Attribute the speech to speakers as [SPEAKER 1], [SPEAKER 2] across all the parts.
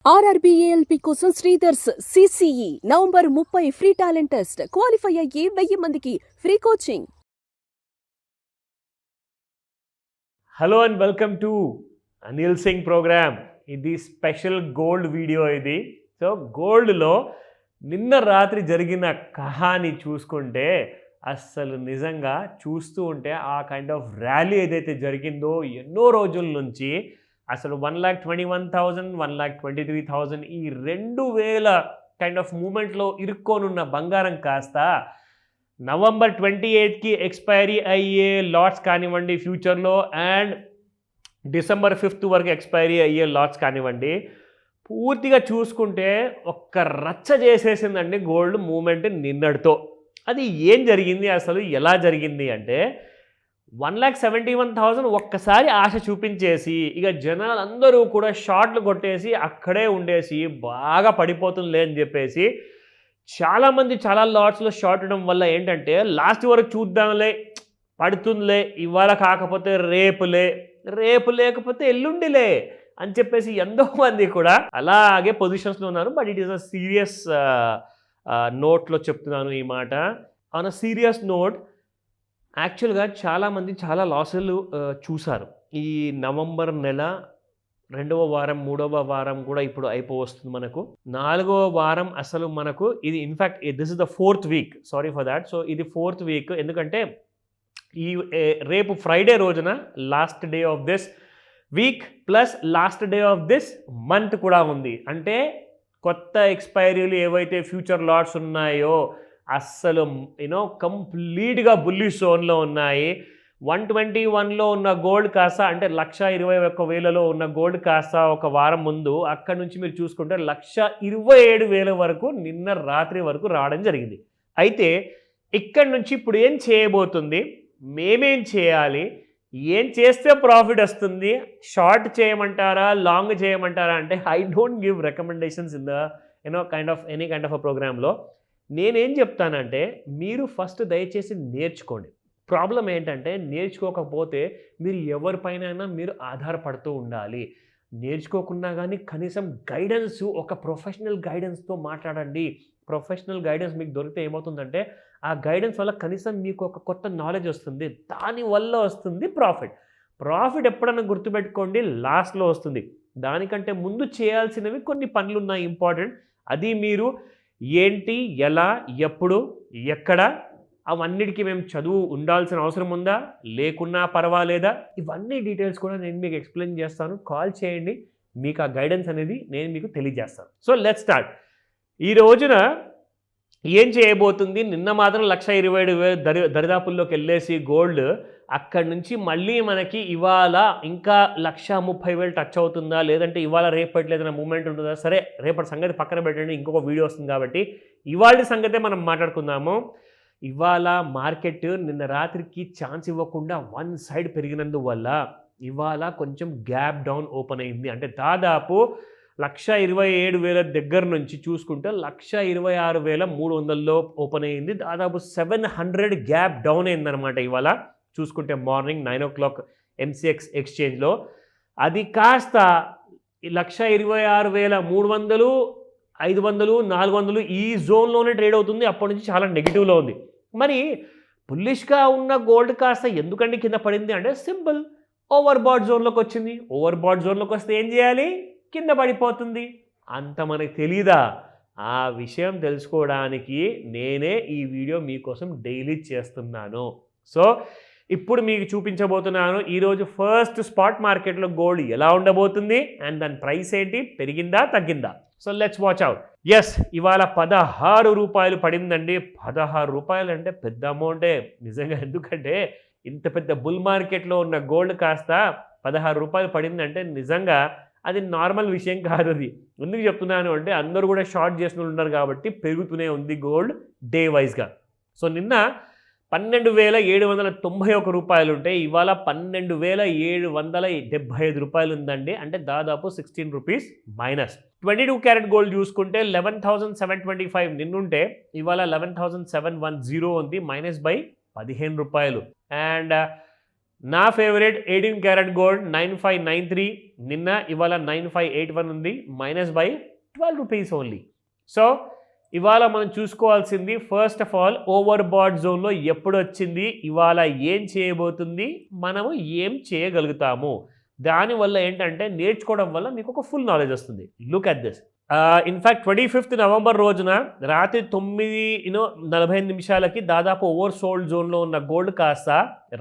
[SPEAKER 1] ఆర్ఆర్బీఏఎల్పీ కోసం Sridhar's CCE November 30 free talent test. Qualify అయ్యి 1000 మందికి free coaching.
[SPEAKER 2] Hello and welcome to Anil Singh program. ఇది special gold video ఇది. So గోల్డ్లో నిన్న రాత్రి జరిగిన కహాని చూసుకుంటే అస్సలు నిజంగా చూస్తూ ఉంటే ఆ కైండ్ ఆఫ్ ర్యాలీ ఏదైతే జరిగిందో ఎన్నో రోజుల నుంచి అసలు 1,21,000 1,23,000 ఈ 2,000 కైండ్ ఆఫ్ మూమెంట్లో ఇరుక్కోనున్న బంగారం కాస్త నవంబర్ 28కి ఎక్స్పైరీ అయ్యే లాట్స్ కానివ్వండి ఫ్యూచర్లో, అండ్ డిసెంబర్ 5th వరకు ఎక్స్పైరీ అయ్యే లాట్స్ కానివ్వండి, పూర్తిగా చూసుకుంటే ఒక్క రచ్చ చేసేసిందండి గోల్డ్ మూమెంట్ నిన్నటితో. అది ఏం జరిగింది, అసలు ఎలా జరిగింది అంటే 1,71,000 ఒక్కసారి ఆశ చూపించేసి ఇక జనాలందరూ కూడా షార్ట్లు కొట్టేసి అక్కడే ఉండేసి బాగా పడిపోతుందిలే అని చెప్పేసి చాలామంది చాలా లాట్స్లో షార్ట్ ఉండడం వల్ల ఏంటంటే లాస్ట్ వరకు చూద్దాంలే, పడుతుందిలే, ఇవాళ కాకపోతే రేపు లేకపోతే ఎల్లుండిలే అని చెప్పేసి ఎంతో మంది కూడా అలాగే పొజిషన్స్లో ఉన్నారు. But it is a serious నోట్లో చెప్తున్నాను ఈ మాట. ఆన్ అ సీరియస్ నోట్, యాక్చువల్గా చాలామంది చాలా లాసులు చూశారు. ఈ నవంబర్ నెల 2వ వారం 3వ వారం కూడా ఇప్పుడు అయిపోవస్తుంది. మనకు 4వ వారం అసలు మనకు ఇది in fact this is the 4th week, sorry for that. So ఇది 4th వీక్, ఎందుకంటే ఈ రేపు ఫ్రైడే రోజున last day of this week plus last day of this month కూడా ఉంది. అంటే కొత్త ఎక్స్పైరీలు ఏవైతే ఫ్యూచర్ లాట్స్ ఉన్నాయో అస్సలు కంప్లీట్గా బుల్లిష్ జోన్లో ఉన్నాయి. 121లో ఉన్న గోల్డ్ కాస్త, అంటే 1,21,000లో ఉన్న గోల్డ్ కాస్త ఒక వారం ముందు అక్కడ నుంచి మీరు చూసుకుంటే 1,27,000 వరకు నిన్న రాత్రి వరకు రావడం జరిగింది. అయితే ఇక్కడి నుంచి ఇప్పుడు ఏం చేయబోతుంది, మేమేం చేయాలి, ఏం చేస్తే ప్రాఫిట్ వస్తుంది, షార్ట్ చేయమంటారా లాంగ్ చేయమంటారా అంటే I don't give recommendations in the kind of any kind of a ప్రోగ్రాంలో. నేనేం చెప్తానంటే మీరు ఫస్ట్ దయచేసి నేర్చుకోండి. ప్రాబ్లం ఏంటంటే నేర్చుకోకపోతే మీరు ఎవరిపైనైనా మీరు ఆధారపడుతూ ఉండాలి. నేర్చుకోకుండా కానీ కనీసం గైడెన్స్, ఒక ప్రొఫెషనల్ గైడెన్స్తో మాట్లాడండి. ప్రొఫెషనల్ గైడెన్స్ మీకు దొరికితే ఏమవుతుందంటే ఆ గైడెన్స్ వల్ల కనీసం మీకు ఒక కొత్త నాలెడ్జ్ వస్తుంది, దానివల్ల వస్తుంది ప్రాఫిట్ ఎప్పుడన్నా గుర్తుపెట్టుకోండి, లాస్ట్లో వస్తుంది. దానికంటే ముందు చేయాల్సినవి కొన్ని పనులు ఉన్నాయి ఇంపార్టెంట్. అది మీరు ఏంటి, ఎలా, ఎప్పుడు, ఎక్కడ, అవన్నిటికీ మేము చదువు ఉండాల్సిన అవసరం ఉందా, లేకున్నా పర్వాలేదా, ఇవన్నీ డీటెయిల్స్ కూడా నేను మీకు ఎక్స్ప్లెయిన్ చేస్తాను. కాల్ చేయండి, మీకు ఆ గైడెన్స్ అనేది నేను మీకు తెలియజేస్తాను. So let's start. ఈ రోజున ఏం చేయబోతుంది, నిన్న మాత్రం 1,27,000 దరిదాపుల్లోకి వెళ్ళేసి గోల్డ్ అక్కడి నుంచి మళ్ళీ మనకి ఇవాళ ఇంకా 1,30,000 టచ్ అవుతుందా, లేదంటే ఇవాళ రేపటి ఏదైనా మూమెంట్ ఉంటుందా. సరే, రేపటి సంగతి పక్కన పెట్టండి, ఇంకొక వీడియో వస్తుంది కాబట్టి ఇవాళ సంగతే మనం మాట్లాడుకుందాము. ఇవాళ మార్కెట్ నిన్న రాత్రికి ఛాన్స్ ఇవ్వకుండా వన్ సైడ్ పెరిగినందువల్ల ఇవాళ కొంచెం గ్యాప్ డౌన్ ఓపెన్ అయింది. అంటే దాదాపు 1,27,000 దగ్గర నుంచి చూసుకుంటే 1,26,300లో ఓపెన్ అయింది. దాదాపు 700 గ్యాప్ డౌన్ అయిందనమాట ఇవాళ చూసుకుంటే మార్నింగ్ 9 o'clock MCX ఎక్స్చేంజ్లో. అది కాస్త 1,26,300, 500, 400 ఈ జోన్లోనే ట్రేడ్ అవుతుంది. అప్పటి నుంచి చాలా నెగిటివ్లో ఉంది. మరి బుల్లిష్గా ఉన్న గోల్డ్ కాస్త ఎందుకంటే కింద పడింది అంటే సింపుల్, ఓవర్ బాట్ జోన్లోకి వచ్చింది. ఓవర్ బాట్ జోన్లోకి వస్తే ఏం చేయాలి, కింద పడిపోతుంది. అంత మనకు తెలీదా? ఆ విషయం తెలుసుకోవడానికి నేనే ఈ వీడియో మీకోసం డైలీ చేస్తున్నాను. సో ఇప్పుడు మీకు చూపించబోతున్నాను ఈరోజు ఫస్ట్ స్పాట్ మార్కెట్లో గోల్డ్ ఎలా ఉండబోతుంది అండ్ దాని ప్రైస్ ఏంటి, పెరిగిందా తగ్గిందా. So let's watch out. Yes, ఇవాళ 16 రూపాయలు పడిందండి. 16 రూపాయలు అంటే పెద్ద అమౌంటే నిజంగా. ఎందుకంటే ఇంత పెద్ద బుల్ మార్కెట్లో ఉన్న గోల్డ్ కాస్త 16 రూపాయలు పడిందంటే నిజంగా అది నార్మల్ విషయం కాదు. అది ఎందుకు చెప్తున్నాను అంటే అందరూ కూడా షార్ట్ చేసిన ఉన్నారు కాబట్టి పెరుగుతూనే ఉంది గోల్డ్ డే వైజ్గా. సో నిన్న 12,791 రూపాయలు ఉంటే ఇవాళ 12,775 రూపాయలు ఉందండి. అంటే దాదాపు 16 రూపీస్ మైనస్. 22 క్యారెట్ గోల్డ్ చూసుకుంటే 11,725 నిన్నుంటే ఇవాళ 11,710 ఉంది, మైనస్ బై 15 రూపాయలు. అండ్ నా ఫేవరెట్ 18 క్యారెట్ గోల్డ్ 9593, నిన్న ఇవాళ 9581 ఉంది, minus by 12 rupees only. So ఇవాళ మనం చూసుకోవాల్సింది first of all over bat జోన్లో ఎప్పుడు వచ్చింది, ఇవాళ ఏం చేయబోతుంది, మనము ఏం చేయగలుగుతాము. దానివల్ల ఏంటంటే నేర్చుకోవడం వల్ల మీకు ఒక ఫుల్ నాలెడ్జ్ వస్తుంది. Look at this. In fact 25th November రోజున రాత్రి 9:45 దాదాపు ఓవర్ సోల్డ్ జోన్లో ఉన్న గోల్డ్ కాస్త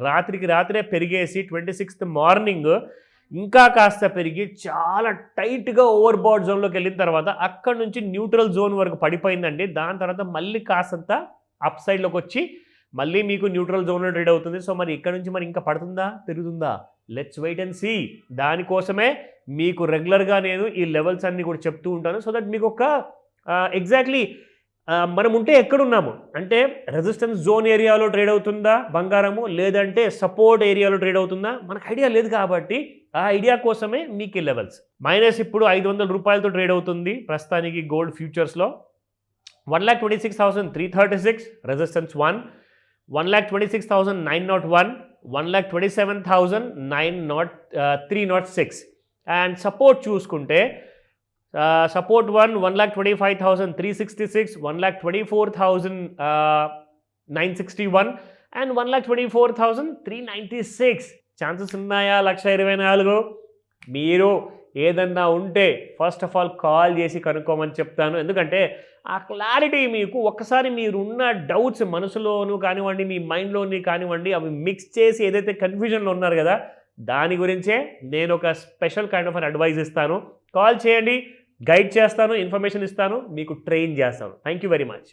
[SPEAKER 2] రాత్రికి రాత్రే పెరిగేసి 26th మార్నింగ్ ఇంకా కాస్త పెరిగి చాలా టైట్గా ఓవర్ బాట్ జోన్లోకి వెళ్ళిన తర్వాత అక్కడ నుంచి న్యూట్రల్ జోన్ వరకు పడిపోయిందండి. దాని తర్వాత మళ్ళీ కాస్తంత అప్ సైడ్లోకి వచ్చి మళ్ళీ మీకు న్యూట్రల్ జోన్లో ట్రేడ్ అవుతుంది. సో మరి ఇక్కడ నుంచి మరి ఇంకా పడుతుందా పెరుగుతుందా, లెట్స్ వెయిట్ అండ్ సీ. దానికోసమే మీకు రెగ్యులర్గా నేను ఈ లెవెల్స్ అన్నీ కూడా చెప్తూ ఉంటాను. సో దట్ మీకు ఒక ఎగ్జాక్ట్లీ మనం ఉంటే ఎక్కడున్నాము అంటే రెసిస్టెన్స్ జోన్ ఏరియాలో ట్రేడ్ అవుతుందా బంగారము, లేదంటే సపోర్ట్ ఏరియాలో ట్రేడ్ అవుతుందా, మనకు ఐడియా లేదు. కాబట్టి ఆ ఐడియా కోసమే మీకు ఈ లెవెల్స్. మైనస్ ఇప్పుడు 500 రూపాయలతో ట్రేడ్ అవుతుంది ప్రస్తుతానికి గోల్డ్ ఫ్యూచర్స్లో. 1,26,336 రెసిస్టెన్స్ 1, 1,26,901, 1,27,306. అండ్ సపోర్ట్ చూసుకుంటే సపోర్ట్ 1,25,366, 1,24,961 అండ్ 1,24,396. ఛాన్సెస్ ఉన్నాయా 1,24,000? మీరు ఏదన్నా ఉంటే ఫస్ట్ ఆఫ్ ఆల్ కాల్ చేసి కనుక్కోమని చెప్తాను. ఎందుకంటే ఆ క్లారిటీ మీకు ఒక్కసారి మీరున్న డౌట్స్ మనసులోను కానివ్వండి, మీ మైండ్లోని కానివ్వండి, అవి మిక్స్ చేసి ఏదైతే కన్ఫ్యూజన్లో ఉన్నారు కదా, దాని గురించే నేను ఒక స్పెషల్ కైండ్ ఆఫ్ అడ్వైస్ ఇస్తాను. కాల్ చేయండి, గైడ్ చేస్తాను, ఇన్ఫర్మేషన్ ఇస్తాను, మీకు ట్రైన్ చేస్తాను. Thank you very much.